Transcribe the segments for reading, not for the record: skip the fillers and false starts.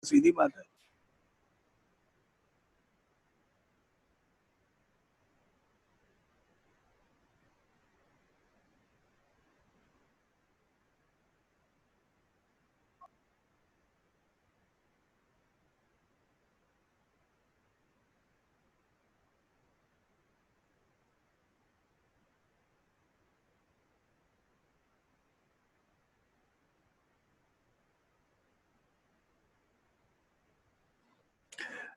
सीधी बात है।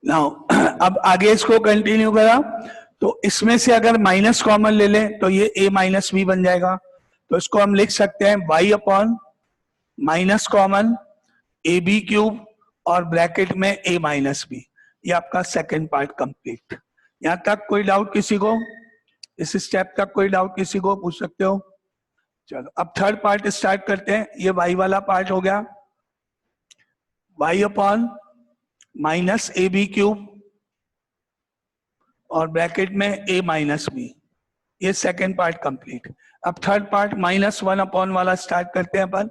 नाउ अब आगे इसको कंटिन्यू करा तो इसमें से अगर माइनस कॉमन ले लें तो ये a माइनस बी बन जाएगा। तो इसको हम लिख सकते हैं y upon minus common A B cube और ब्रैकेट में a माइनस बी। ये आपका सेकंड पार्ट कंप्लीट। यहां तक कोई डाउट किसी को? इस स्टेप तक कोई डाउट किसी को? पूछ सकते हो। चलो अब थर्ड पार्ट स्टार्ट करते हैं। ये y वाला पार्ट हो गया, y upon minus A B cube और ब्रैकेट में a माइनस बी। ये सेकेंड पार्ट कंप्लीट। अब third part minus one upon वाला स्टार्ट करते हैं अपन।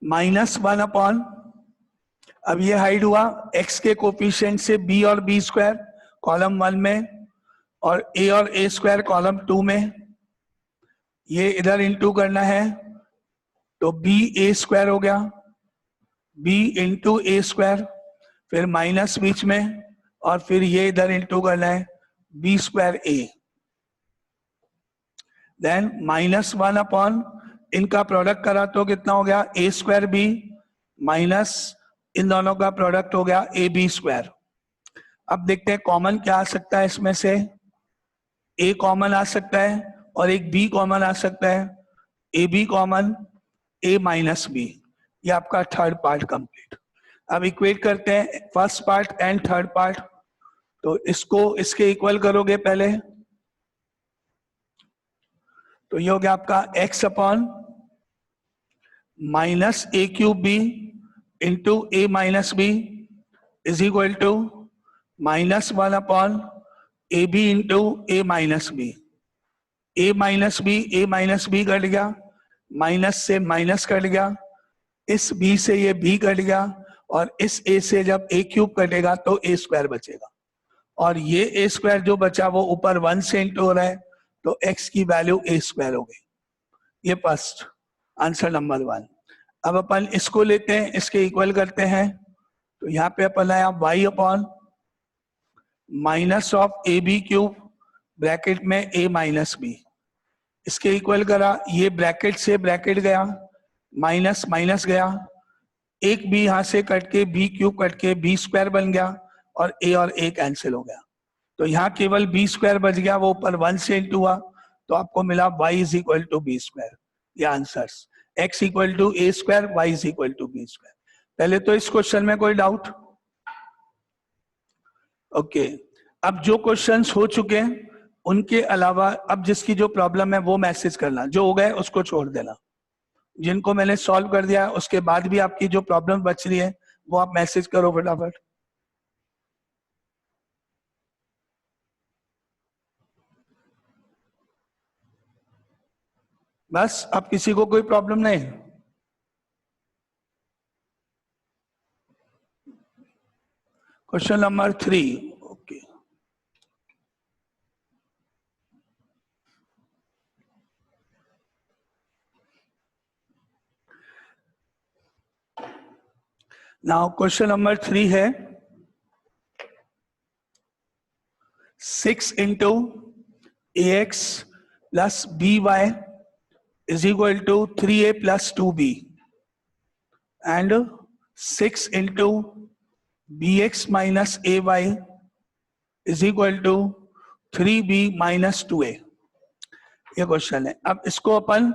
माइनस वन अपॉन, अब ये हाइड हुआ x के कोफिशिएंट से b और b स्क्वायर कॉलम वन में और a और a स्क्वायर कॉलम टू में। ये इधर इंटू करना है तो b a स्क्वायर हो गया, b इंटू ए स्क्वायर, फिर माइनस बीच में और फिर ये इधर इंटू करना है b square a। Then minus one upon इनका प्रोडक्ट करा तो कितना हो गया a स्क्वायर b माइनस इन दोनों का प्रोडक्ट हो गया ए बी स्क्वायर। अब देखते हैं कॉमन क्या आ सकता है इसमें से। a कॉमन आ सकता है और एक b कॉमन आ सकता है, A B common a minus B. ये आपका थर्ड पार्ट कंप्लीट। अब इक्वेट करते हैं first part and third part. तो इसको इसके इक्वल करोगे पहले तो ये हो गया आपका x upon minus A cube B into A minus B is equal to minus one upon A B into A minus B. A minus B cut गया, माइनस से माइनस कट गया, इस b से ये b कट गया और इस a से जब a क्यूब कटेगा तो a स्क्वायर बचेगा और ये a स्क्वायर जो बचा वो ऊपर 1 से इंटू हो रहा है तो x की वैल्यू a स्क्वायर हो गई। ये फर्स्ट आंसर नंबर 1। अब अपन इसको लेते हैं, इसके इक्वल करते हैं तो यहाँ पे अपन आया y upon minus of A B cube bracket में a माइनस बी। इसके इक्वल करा, ये ब्रैकेट से ब्रैकेट गया, माइनस माइनस गया, एक b यहां से कट के b क्यूब कट के b स्क्वायर बन गया और a कैंसिल हो गया। तो यहाँ केवल b स्क्वायर बच गया, वो ऊपर 1 से इंटू हुआ तो आपको मिला y is equal to B square. ये answers x equal to A square, y is equal to B square. पहले तो इस क्वेश्चन में कोई डाउट? ओके अब जो क्वेश्चंस हो चुके हैं उनके अलावा अब जिसकी जो प्रॉब्लम है वो मैसेज करना, जो हो गए उसको छोड़ देना। जिनको मैंने सॉल्व कर दिया उसके बाद भी आपकी जो प्रॉब्लम बच रही है वो आप मैसेज करो फटाफट। बस अब किसी को कोई प्रॉब्लम नहीं? Question number 3। Okay now question number 3 है 6 into A X plus B Y is equal to 3a plus 2b and 6 into bx minus ay is equal to 3b minus 2a। ये क्वेश्चन है। अब इसको अपन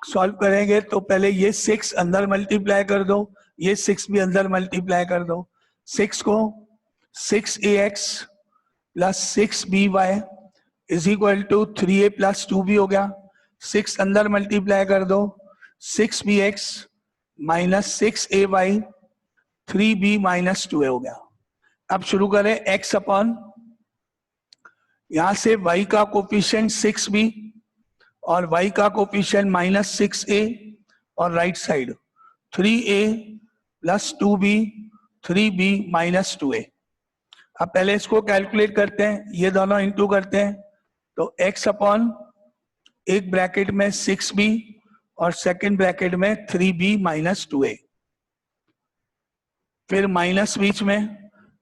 solve करेंगे तो पहले ये 6 अंदर मल्टीप्लाई कर दो, ये 6 भी अंदर मल्टीप्लाई कर दो। 6 को 6ax plus 6by is equal to 3a plus 2b हो गया। 6 अंदर मल्टीप्लाई कर दो, 6bx minus 6ay 3b minus 2a हो गया। अब शुरू करें x अपॉन, यहां से y का कोफिशिएंट 6b और y का कोफिशिएंट माइनस 6a और right side 3a plus 2b 3b minus 2a। अब पहले इसको कैलकुलेट करते हैं, ये दोनों इंटू करते हैं तो x अपॉन एक ब्रैकेट में 6b और सेकंड ब्रैकेट में 3b माइनस 2a, फिर माइनस बीच में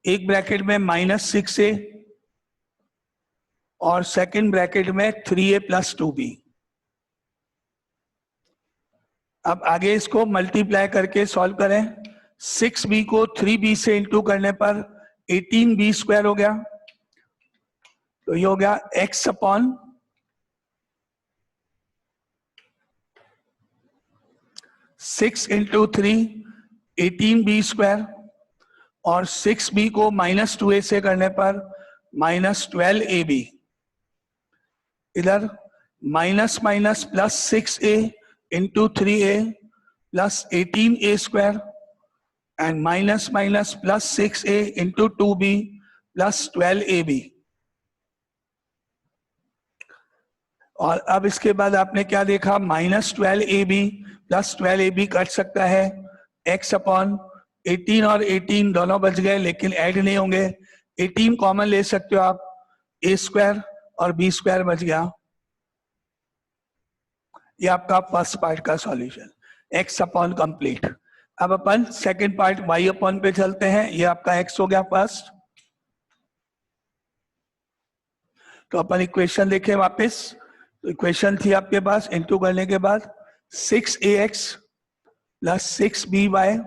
एक ब्रैकेट में माइनस 6a और सेकंड ब्रैकेट में 3a प्लस 2b। अब आगे इसको मल्टीप्लाई करके सॉल्व करें। 6b को 3b से इंटू करने पर 18b स्क्वायर हो गया, तो ये हो गया x upon 6 into 3 18b square, और 6b को माइनस 2a से करने पर माइनस 12ab। इधर minus minus plus 6a into 3a plus 18a square and minus minus plus 6a into 2b plus 12ab। और अब इसके बाद आपने क्या देखा, minus 12ab plus 12ab cut सकता है, x अपॉन 18 और 18 दोनों बच गए लेकिन ऐड नहीं होंगे, 18 कॉमन ले सकते हो आप, a स्क्वायर और b स्क्वायर बच गया। ये आपका फर्स्ट पार्ट का सॉल्यूशन, x अपॉन कंप्लीट। अब अपन सेकंड पार्ट y अपॉन पे चलते हैं। ये आपका x हो गया फर्स्ट, तो अपन इक्वेशन देखें वापस। तो इक्वेशन थी आपके पास, इंटू करने के बाद 6ax plus 6by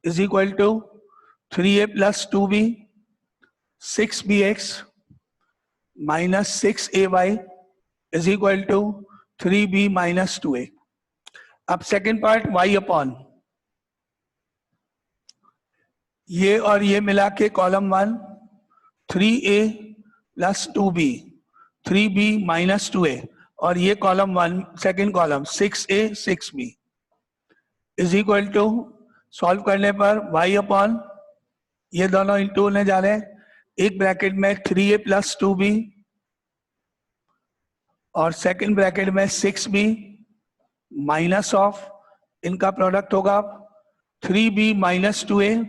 is equal to 3a plus 2b 6bx minus 6ay is equal to 3b minus 2a। अब सेकेंड पार्ट y अपॉन, ये और ये मिला के column 1 3a plus 2b 3b minus 2a, और ये column 1 second column 6a 6b is equal to, solve करने पर y अपॉन, ये दोनों इंटू होने जा रहे हैं, एक ब्रैकेट में 3a प्लस 2b और सेकेंड ब्रैकेट में 6b माइनस ऑफ, इनका प्रोडक्ट होगा 3b minus 2a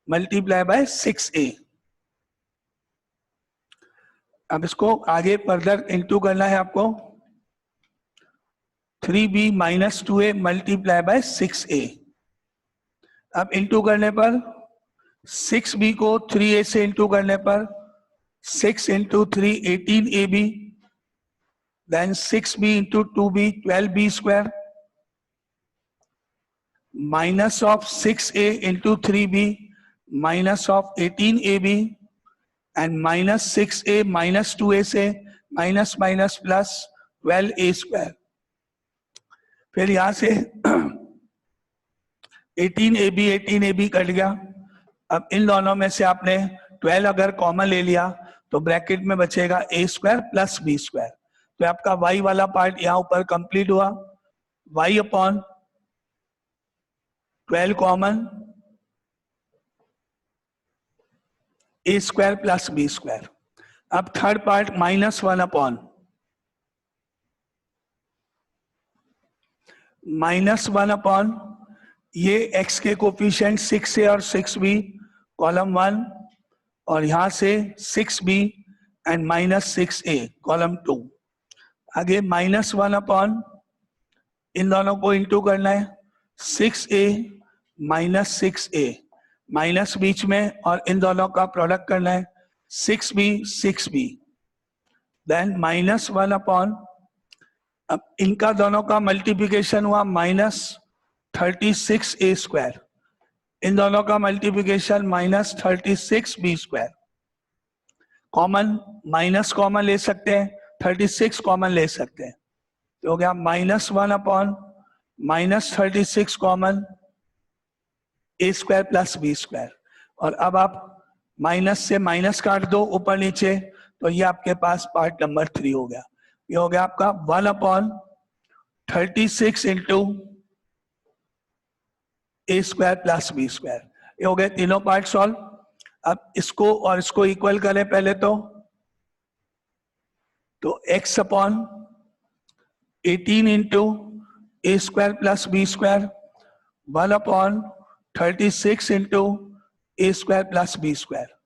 multiply by 6a। अब इसको आगे फर्दर इंटू करना है आपको, 3b minus 2a multiply by 6a। अब इंटू करने पर 6b को 3a से इंटू करने पर 6 into 3 18ab, then 6b into 2b 12b square minus of 6a into 3b minus of 18ab and minus 6a minus 2a से minus minus plus 12a square. फिर यहां से 18ab कट गया। अब इन दोनों में से आपने 12 अगर कॉमन ले लिया तो ब्रैकेट में बचेगा a square plus b square. तो आपका y वाला पार्ट यहाँ ऊपर कंप्लीट हुआ, y upon 12 common a square plus b square. अब थर्ड पार्ट -1 अपॉन -1 अपॉन, ये x के कोफिशिएंट 6a और 6b कॉलम 1, और यहां से 6b and minus 6a column 2। आगे -1 अपॉन, इन दोनों को इंटू करना है, 6a माइनस 6a माइनस बीच में और इन दोनों का प्रोडक्ट करना है, 6b देन -1 अपॉन, अब इनका दोनों का मल्टीप्लिकेशन हुआ -36a स्क्वायर, इन दोनों का multiplication -36b square. Common minus common ले सकते हैं, 36 कॉमन ले सकते हैं, तो हो गया -1 upon -36 common a square plus b square. और अब आप माइनस से माइनस काट दो ऊपर नीचे, तो ये आपके पास पार्ट नंबर 3 हो गया। ये हो गया आपका 1 upon 36 into a square plus b square. ये हो गए तीनों पार्ट सॉल्व। अब इसको और इसको इक्वल करें पहले तो x upon 18 into A square plus B square 1/36 into A square plus B square.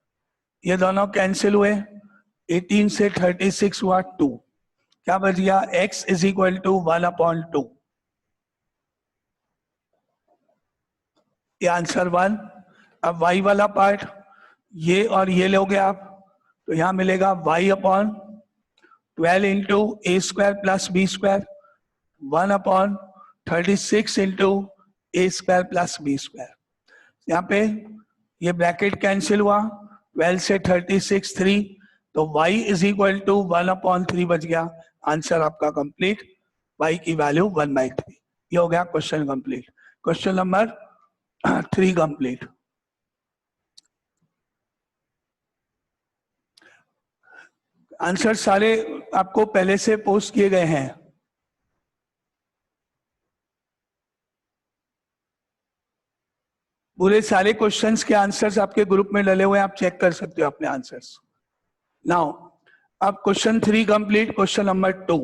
ये दोनों कैंसिल हुए, 18 से 36 हुआ 2, क्या बच गया? x is equal to 1/2। ये आंसर 1। अब y वाला पार्ट ये और ये लोगे आप, तो यहां मिलेगा y/12 into A square plus B square 1/36 into A square plus B square. यहाँ पे ये ब्रैकेट कैंसिल हुआ, 12 से 36 3, तो y इज इक्वल टू 1/3 बच गया। आंसर आपका कंप्लीट, y की वैल्यू 1/3। ये हो गया question complete. Question number 3 complete. Answer सारे आपको पहले से पोस्ट किए गए हैं। पूरे सारे क्वेश्चंस के आंसर्स आपके ग्रुप में डले हुए हैं, आप चेक कर सकते हो अपने आंसर्स। नाउ अब question 3 complete. Question number 2,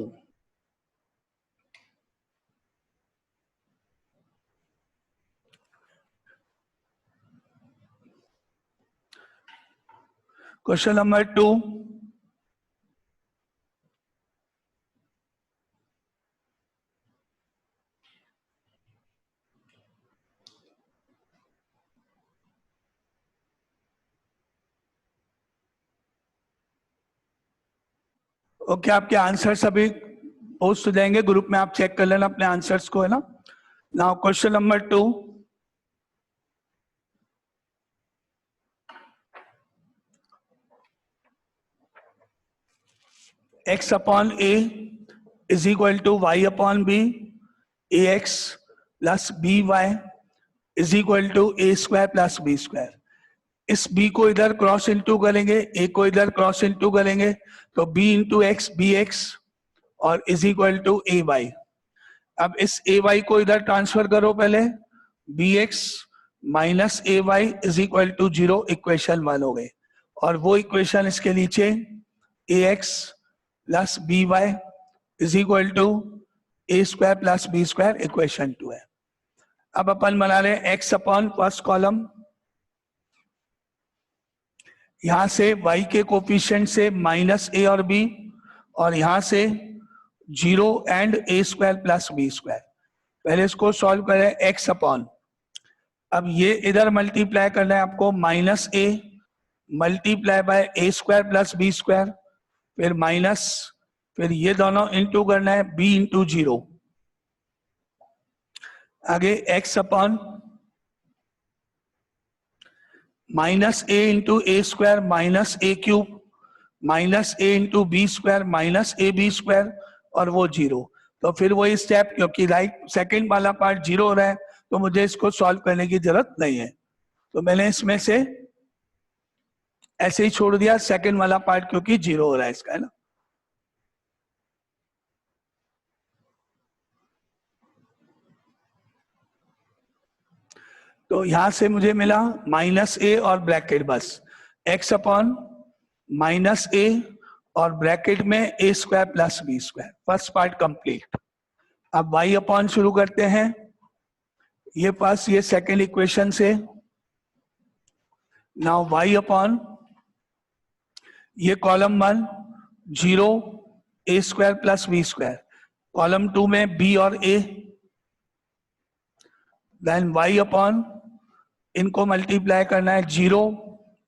question number 2, okay आपके आंसर्स अभी पोस्ट हो जाएंगे ग्रुप में, आप चेक कर लेना अपने आंसर्स को, है ना। Now question number 2, x upon a is equal to y upon b, ax plus by is equal to a square plus b square. इस b को इधर क्रॉस इनटू करेंगे, a को इधर क्रॉस इनटू करेंगे, तो b इंटू एक्स bx और is equal to ay। अब इस ay को इधर ट्रांसफर करो पहले, bx minus ay is equal to 0, equation 1 हो गई। और वो इक्वेशन इसके नीचे ax plus by is equal to a square plus b square, equation 2 है। अब अपन बना रहे हैं x अपॉन फर्स्ट कॉलम, यहां से y के कोफिशिएंट से माइनस a और b, और यहां से 0 and a square plus b square. पहले इसको सॉल्व करें, x अपॉन, अब ये इधर मल्टीप्लाई करना है आपको, minus a multiply by a square plus b square, फिर माइनस, फिर ये दोनों इंटू करना है b इंटू 0। आगे x upon minus a into A square minus a cube minus a into B square minus A B square, और वो 0। तो फिर वही स्टेप, क्योंकि राइट सेकंड वाला पार्ट 0 हो रहा है तो मुझे इसको सॉल्व करने की जरूरत नहीं है, तो मैंने इसमें से ऐसे ही छोड़ दिया सेकंड वाला पार्ट, क्योंकि 0 हो रहा है इसका, है ना। तो यहां से मुझे मिला माइनस a और ब्रैकेट, बस x अपॉन माइनस a और ब्रैकेट में a square plus b square. First part complete. अब y अपॉन शुरू करते हैं, ये पास ये सेकंड इक्वेशन से। नाउ y अपॉन ये column 1 0 a square plus b square, column 2 में b और a, देन y अपॉन इनको मल्टीप्लाई करना है 0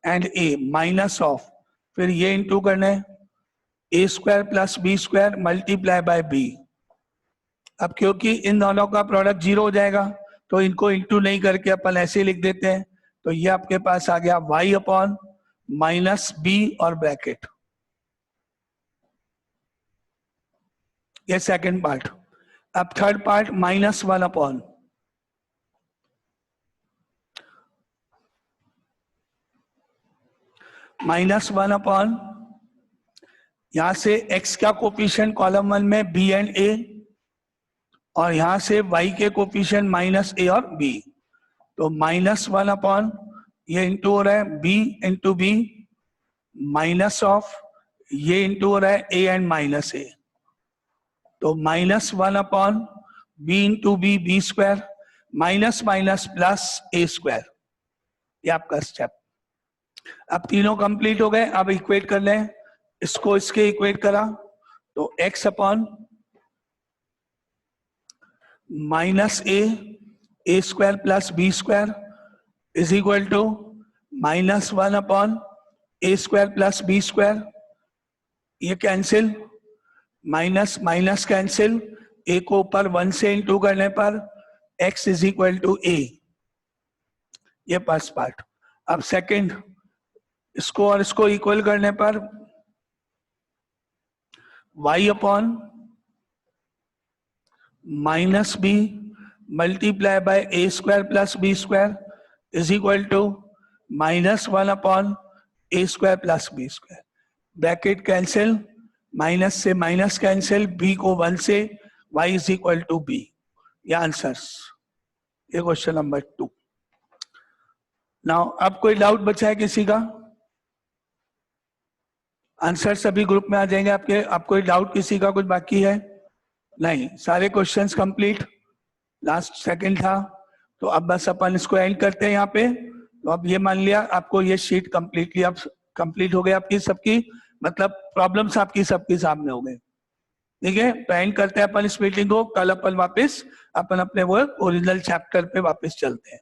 एंड a माइनस ऑफ, फिर ये इंटू करना है a square plus b square multiply by b। अब क्योंकि इन दोनों का प्रोडक्ट 0 हो जाएगा तो इनको इंटू नहीं करके अपन ऐसे ही लिख देते हैं, तो ये आपके पास आ गया y अपॉन माइनस b और ब्रैकेट, ये सेकंड पार्ट। अब third part minus 1 upon minus 1 upon, यहां से x का कोफिशिएंट कॉलम 1 में b एंड a, और यहां से y के कोफिशिएंट माइनस a और b, तो माइनस 1 अपॉन ये इंटू हो रहा है b into b minus of ये इंटू हो रहा है a एंड माइनस a, तो minus 1 upon B into B B square minus minus plus A square, ये आपका स्टेप। अब तीनों कंप्लीट हो गए, अब इक्वेट कर लें, इसको इसके इक्वेट करा तो x upon minus A square plus B square is equal to minus 1 upon A square plus B square, ये cancel, minus minus cancel, A को ऊपर 1 से इंटू करने पर x is equal to A, ये फर्स्ट पार्ट। अब second, इसको और इसको इक्वल करने पर y upon minus B multiply by A square plus B square is equal to minus 1 upon A square plus B square, bracket cancel, minus से minus cancel, b को 1 से, y is equal to b, ये answers, ये question number 2। Now अब कोई doubt बचा है किसी का? आंसर सभी ग्रुप में आ जाएंगे आपके। अब कोई डाउट किसी का कुछ बाकी है? नहीं, सारे क्वेश्चंस कंप्लीट, लास्ट सेकंड था, तो अब बस अपन इसको एंड करते हैं यहाँ पे। तो अब ये मान लिया आपको ये शीट कंप्लीटली अब कंप्लीट हो गई आपकी सबकी, मतलब प्रॉब्लम्स आपकी सबके सामने हो गए। ठीक है, तो एंड करते हैं अपन इस मीटिंग को। कल अपन वापस अपन अपने वो ओरिजिनल चैप्टर पे वापस चलते हैं।